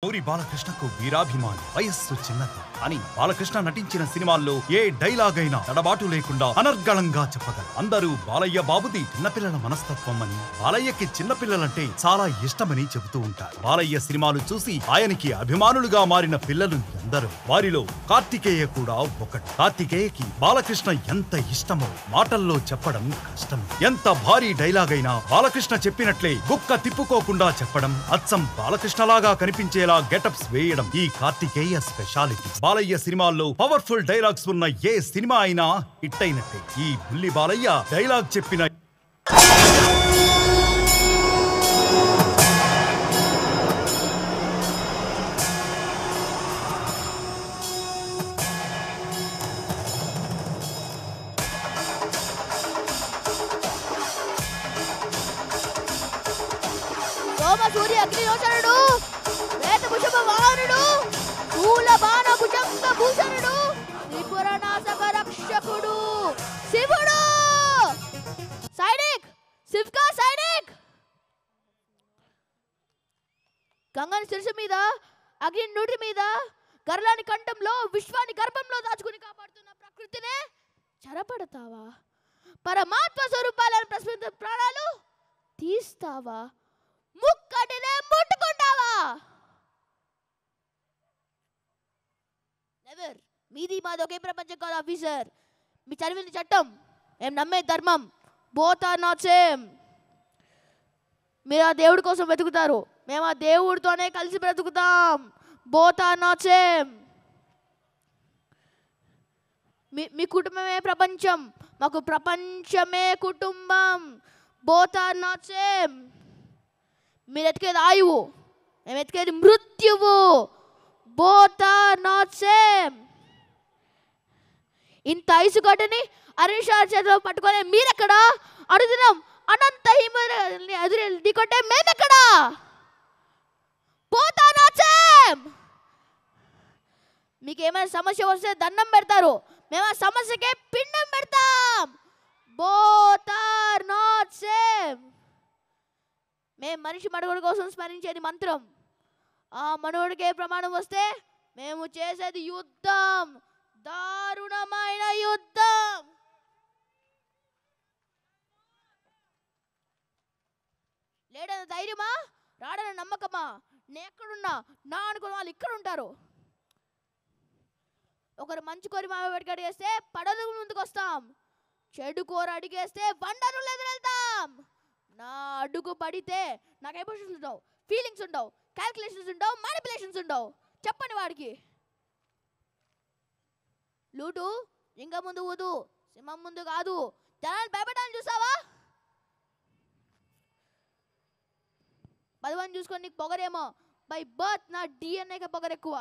పూరి బాలకృష్ణకు వీరాభిమాని, వయస్సు చిన్నది అని బాలకృష్ణ నటించిన సినిమాల్లో ఏ డైలాగ్ అయినా తడబాటు లేకుండా అనర్గళంగా చెప్పగలరు. అందరూ బాలయ్య బాబుది చిన్నపిల్లల మనస్తత్వం అని, బాలయ్యకి చిన్నపిల్లలంటే చాలా ఇష్టమని చెబుతూ ఉంటారు. బాలయ్య సినిమాలు చూసి ఆయనకి అభిమానులుగా మారిన పిల్లలు ఎందరో, వారిలో కార్తికేయ కూడా ఒకటి. కార్తికేయకి బాలకృష్ణ ఎంత ఇష్టమో మాటల్లో చెప్పడం కష్టం. ఎంత భారీ డైలాగ్ అయినా బాలకృష్ణ చెప్పినట్లే గుక్క తిప్పుకోకుండా చెప్పడం, అచ్చం బాలకృష్ణలాగా కనిపించే గెటప్స్ వేయడం ఈ కార్తికేయ స్పెషాలిటీ. బాలయ్య సినిమాల్లో పవర్ఫుల్ డైలాగ్స్ ఉన్న ఏ సినిమా అయినా హిట్ అయినట్టే. ఈ బుల్లి బాలయ్య డైలాగ్ చెప్పిన సూర్య అగ్నిరోచనుడు, వాహనుడు, శూల బాణ భుజంగ భూషణుడు, త్రిపురనాశక రక్షకుడు శివుడు. సైనిక్ శివ్కా సైనిక్. గంగని శిరసు మీద, అగ్ని నుడి మీద, గర్లాని కంఠంలో, విశ్వాన్ని గర్భంలో దాచుకుని కాపాడుతున్న ప్రకృతినే చెరపడతావా? పరమాత్మ స్వరూపాలను ప్రశ్నించిన ప్రాణాలు తీస్తావా? ముక్కటినే ముట్టుకుంటావా? నెవర్. మీది మాది ఒకే ప్రపంచం కాదు ఆఫీసర్. మీ చదివిన చట్టం, మేము నమ్మే ధర్మం, బోత్ ఆర్ నాట్ సేమ్. మీరు ఆ దేవుడి కోసం వెతుకుతారు, మేము ఆ దేవుడితోనే కలిసి బ్రతుకుతాం. Both are not same. మీ కుటుంబమే ప్రపంచం, మాకు ప్రపంచమే కుటుంబం. Both are not same. మీరు ఎతికేది ఆయువు, మేము ఎతికేది మృత్యువు. Both are not same. ఇంత ఐసుగడ్డని అరిషాల చేతిలో పట్టుకొని మీరెక్కడ? అడుగుతున్నాం. అనంత హిమని ఎదురు ఢీకొట్టే మేమెక్కడ? Both are not same. మీకు ఏమైనా సమస్య వస్తే దండం పెడతారు, మేము ఆ సమస్యకే పిండం పెడతాం. Both are not same. మేము మనిషి మనుగడ కోసం స్మరించేది మంత్రం. ఆ మనోడికే ప్రమాణం వస్తే మేము చేసేది యుద్ధం, దారుణమైన యుద్ధం. లేడన్న ధైర్యమా, రాడన్న నమ్మకమా? నేను ఎక్కడున్నా నా అనుకున్న వాళ్ళు ఇక్కడ ఉంటారు. ఒకరు మంచి కోరి మామ పెట్టుకు అడిగేస్తే పడలు ముందుకు వస్తాం, చెడు కోర అడిగేస్తే బండరులు ఎదురెళ్తాం. నా అడుగు పడితే నాకు ఎమోషన్స్ ఉండవు, ఫీలింగ్స్ ఉండవు, క్యాల్కులేషన్స్ ఉండవు, మ్యానిపులేషన్స్ ఉండవు. చెప్పండి వాడికి. లూటు ఇంకా ముందు ఊదు, సింహం ముందు కాదు. జనాలు భయపడాలని చూసావా? 10 మంది చూసుకొని నీకు పొగరేమో, బై బర్త్ నా డిఎన్ఏకి పొగరు ఎక్కువ.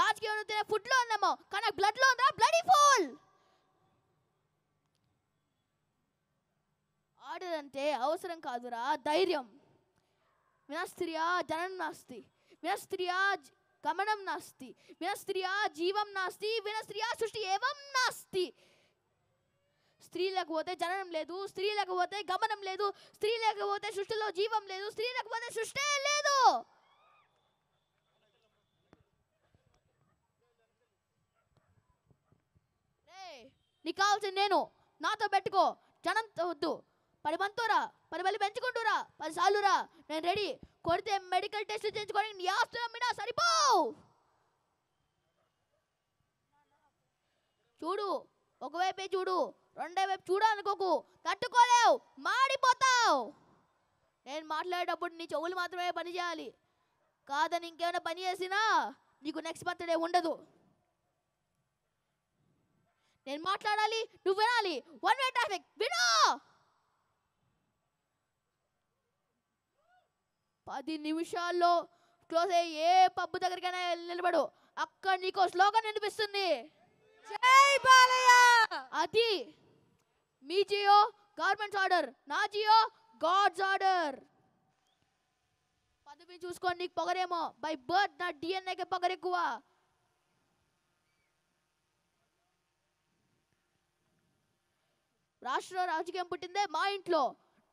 రాజకీయం తినే ఫుడ్లో ఉందేమో, కానీ బ్లడ్లో ఉందా? Bloody full. ఆర్డర్ అంటే అవసరం కాదురా, ధైర్యం. వినస్త్రియా జనం నాస్తి, వినస్త్రియా గమనం నాస్తి, వినస్త్రియా జీవం నాస్తి, వినస్త్రియా సృష్టి ఏవం నాస్తి. స్త్రీ లేకపోతే జననం లేదు, స్త్రీ లేకపోతే గమనం లేదు, స్త్రీ లేకపోతే సృష్టిలో జీవం లేదు, స్త్రీ లేకపోతే సృష్టి లేదు. నీకు కావాల్సింది నేను, నాతో పెట్టుకో, జనంతో వద్దు. 10 మందితో రా, 10 మంది పెంచుకుంటూరా, 10 సార్లు రా, నేను రెడీ. కొడితే మెడికల్ టెస్ట్ చేయించుకొని నీ ఆస్తులు అమ్మినా సరిపోవు. చూడు, ఒకవైపే చూడు, రెండో వైపు చూడాలనుకోకు, తట్టుకోలేవు, మాడిపోతావు. నేను మాట్లాడేటప్పుడు నీ చెవులు మాత్రమే పని చేయాలి, కాదని ఇంకేమైనా పని చేసినా నీకు నెక్స్ట్ బర్త్డే ఉండదు. నేను మాట్లాడాలి, నువ్వు వినాలి. One way traffic, వినో. 10 నిమిషాల్లో క్లోజ్ అయ్యి ఏ పబ్బు దగ్గరికైనా నిలబడు, అక్కడ నీకో స్లోగన్ వినిపిస్తుంది, జై బాలయ్య. అది మీ జియో గవర్నమెంట్స్ ఆర్డర్, నా జియో గాడ్స్ ఆర్డర్. పదవి చూసుకొని నీకు పొగరేమో, బై బర్త్ నా డిఎన్ఏకి పొగరు ఎక్కువ. రాష్ట్ర రాజకీయం పుట్టిందే మా ఇంట్లో.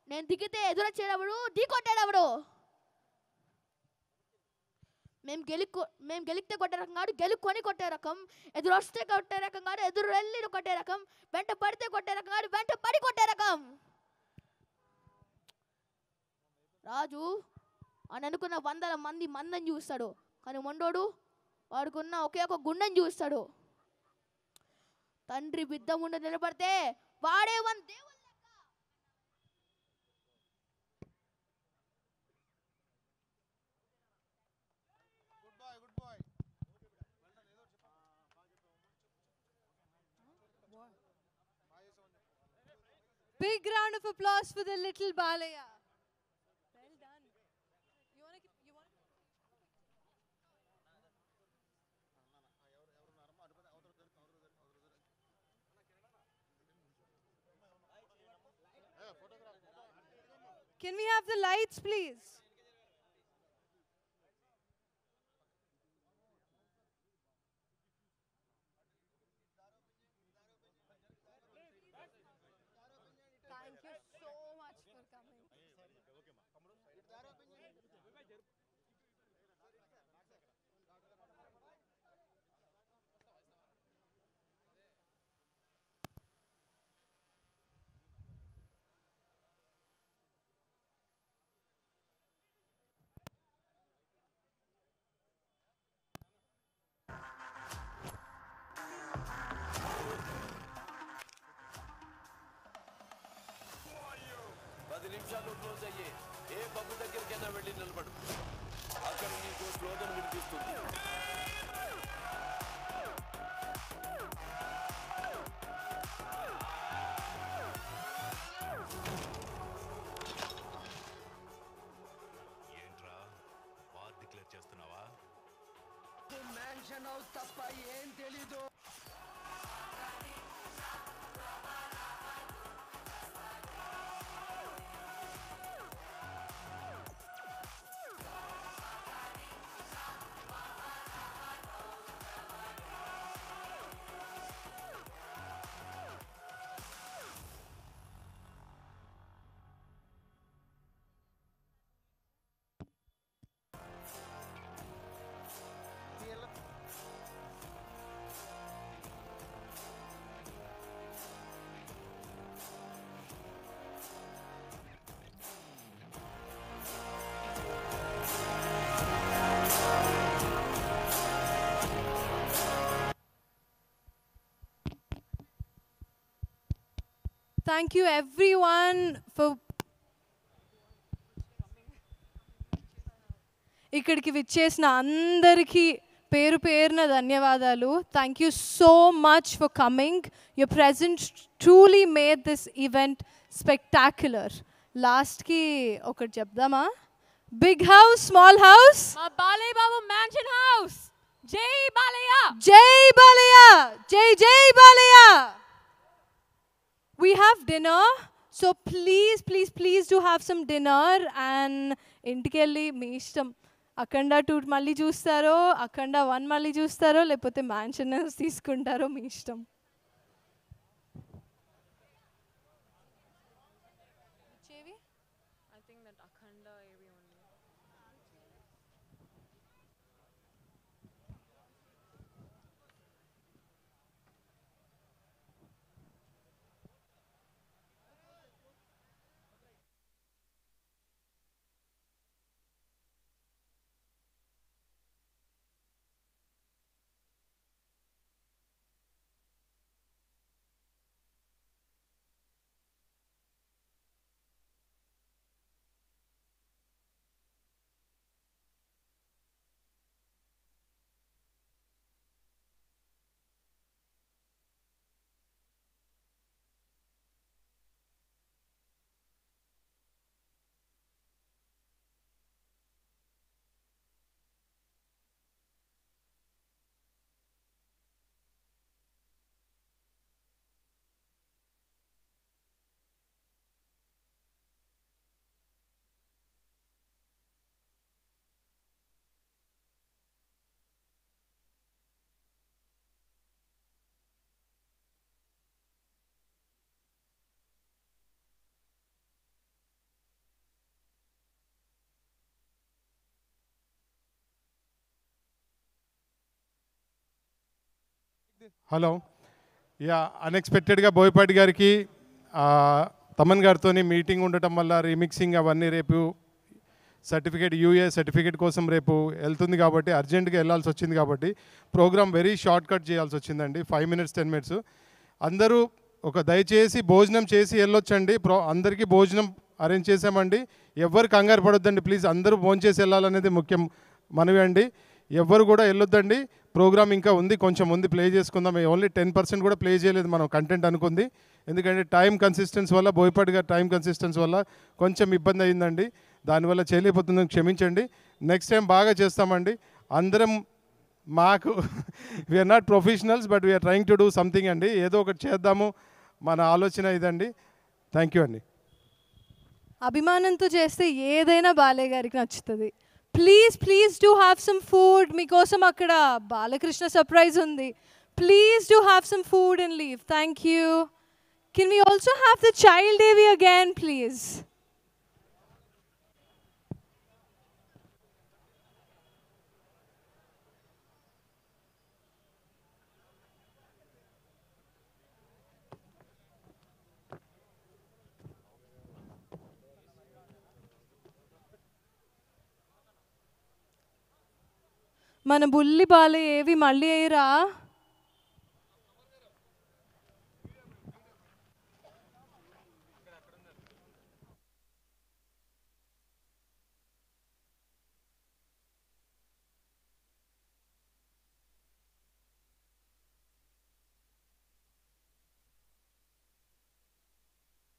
నేను దిగితే ఎదురొచ్చేటప్పుడు ఢీ కొట్టేటప్పుడు మేము గెలిస్తే కొట్టే రకం కాదు, గెలుక్కొని కొట్టే రకం. ఎదురు వస్తే కొట్టే రకం కాదు, ఎదురు వెళ్ళి కొట్టే రకం. వెంట పడితే కొట్టే రకం కాదు, వెంట పడి కొట్టే రకం. రాజు అని అనుకున్న 100 మంది మందని చూస్తాడు, కానీ మొండోడు వాడుకున్న ఒకే ఒక గుండెని చూస్తాడు. తండ్రి బిడ్డ ముందు నిలబడితే వాడే దేవుడు. Big round of applause for the little Balaya. Well done. You want to Can we have the lights, please? Thank you so much for coming. నిమిషాలు క్లోజ్ అయ్యే ఏ పబ్బు దగ్గరికైనా వెళ్ళి నిలబడు. అక్కడ నీకు స్లోగన్ వినిపిస్తుంది. ఏంట్రా వార్ డిక్లేర్ చేస్తున్నావా? మ్యాన్షన్ హౌస్ తప్ప ఏం తెలీదు. Thank you everyone for ఇక్కడికి విచ్చేసిన అందరికీ పేరు పేరున ధన్యవాదాలు. Thank you so much for coming. Your presence truly made this event spectacular. Last కి ఒకటి చెప్దామా? Big house, small house. మా బాలయ్య బాబు మ్యాన్షన్ హౌస్. జై Balayya. Jai Balaya. Jai Jai Balaya. We have dinner, so please do have some dinner and ఇంటికెళ్ళి మీ ఇష్టం. అఖండ 2 మళ్ళీ చూస్తారో, అఖండ 1 మళ్ళీ చూస్తారో, లేకపోతే మ్యాన్షన్ తీసుకుంటారో మీ ఇష్టం. I think that Akhanda AV only. Hello yeah అన్ఎక్స్పెక్టెడ్గా బోయపాటి గారికి తమన్ గారితో మీటింగ్ ఉండటం వల్ల రీమిక్సింగ్ అవన్నీ రేపు సర్టిఫికేట్ యూఏ సర్టిఫికేట్ కోసం రేపు వెళ్తుంది కాబట్టి అర్జెంటుగా వెళ్ళాల్సి వచ్చింది కాబట్టి ప్రోగ్రామ్ వెరీ షార్ట్ కట్ చేయాల్సి వచ్చిందండి 5 minutes 10 minutes. అందరూ దయచేసి భోజనం చేసి వెళ్ళొచ్చండి. అందరికీ భోజనం అరేంజ్ చేసామండి. ఎవ్వరు కంగారు పడొద్దండి ప్లీజ్. అందరూ భోజనం చేసి వెళ్ళాలనేది ముఖ్యం మనవి అండి. ఎవ్వరు కూడా వెళ్ళొద్దండి. ప్రోగ్రామ్ ఇంకా ఉంది, కొంచెం ఉంది, ప్లే చేసుకుందాం. ఓన్లీ 10% కూడా ప్లే చేయలేదు మనం కంటెంట్ అనుకుంది. ఎందుకంటే టైం కన్సిస్టెన్సీ వల్ల బోయపాటి గారు టైం కన్సిస్టెన్సీ వల్ల కొంచెం ఇబ్బంది అయిందండి. దానివల్ల చేయలేకపోతుందని క్షమించండి. నెక్స్ట్ టైం బాగా చేస్తామండి. అందరం మాకు we're not professionals but we're trying to do something అండి. ఏదో ఒకటి చేద్దాము మన ఆలోచన ఇదండి. థ్యాంక్ యూ అండి. అభిమానంతో చేస్తే ఏదైనా బాలయ్య గారికి నచ్చుతుంది. Please do have some food. మీకోసం అక్కడ బాలకృష్ణ సర్ప్రైజ్ ఉంది. Please do have some food and leave. Thank you. Can we also have the child ఏవి అగైన్ ప్లీజ్? మన బుల్లి బాలయ్య ఏవి మళ్ళీ అయ్యరా?